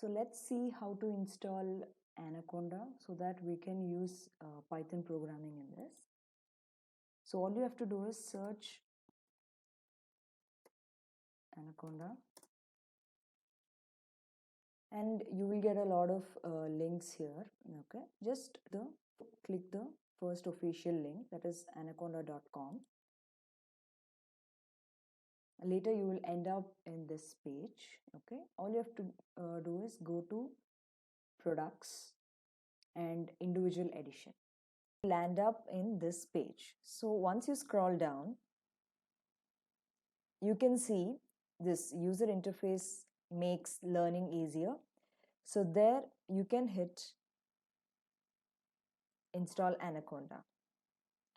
So let's see how to install Anaconda so that we can use Python programming in this. So all you have to do is search Anaconda and you will get a lot of links here. Okay, just click the first official link, that is anaconda.com. Later you will end up in this page. Okay, all you have to do is go to products and individual edition. Land up in this page. So once you scroll down, you can see this user interface makes learning easier. So there you can hit install Anaconda.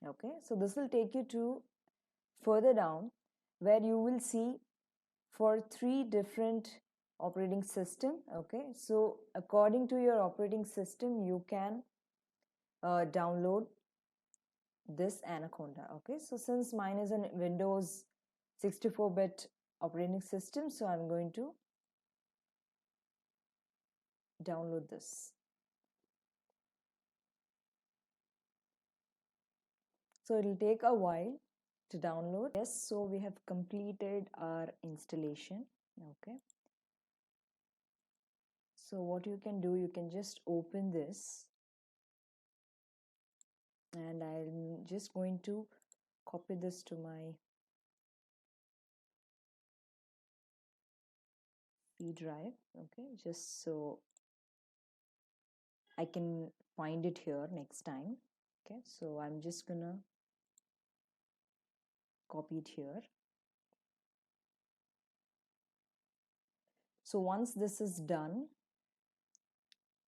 Okay, so this will take you to further down where you will see for 3 different operating system. Okay, so according to your operating system you can download this Anaconda. Okay, so since mine is a Windows 64-bit operating system, so I'm going to download this. So it will take a while to download. Yes, so we have completed our installation. Okay, so what you can do, you can just open this and I'm just going to copy this to my C drive. Okay, just so I can find it here next time. Okay, so I'm just gonna copy it here. So once this is done,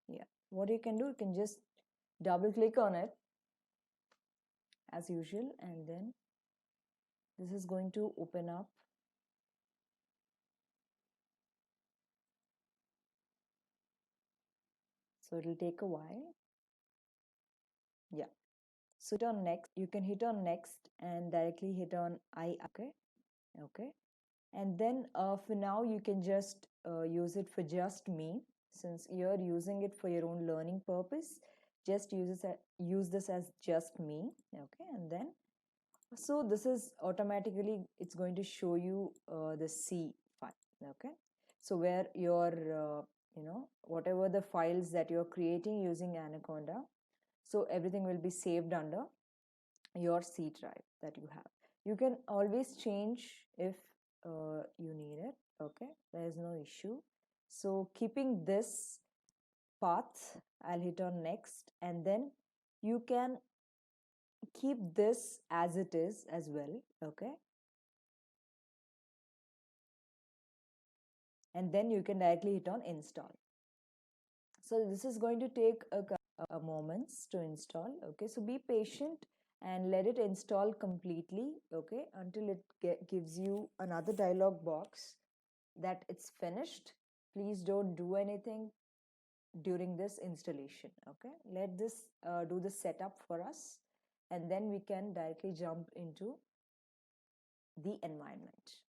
yeah, what you can do, you can just double click on it as usual, and then this is going to open up. So it will take a while. Yeah, so hit on next. You can hit on next and directly hit on I. Okay, and then for now you can just use it for just me. Since you're using it for your own learning purpose, just use this as just me. Okay, and then so this is automatically, it's going to show you the C file. Okay, so where your whatever the files that you're creating using Anaconda, so everything will be saved under your C drive that you have. You can always change if you need it. Okay, there is no issue. So keeping this path, I'll hit on next, and then you can keep this as it is as well. Okay, and then you can directly hit on install. So this is going to take a moments to install. Okay, so be patient and let it install completely. Okay, until it gives you another dialog box that it's finished. Please don't do anything during this installation. Okay, let this do the setup for us, and then we can directly jump into the environment.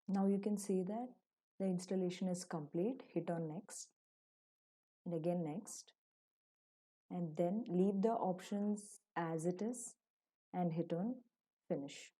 Now you can see that the installation is complete. Hit on next and again next, and then leave the options as it is and hit on finish.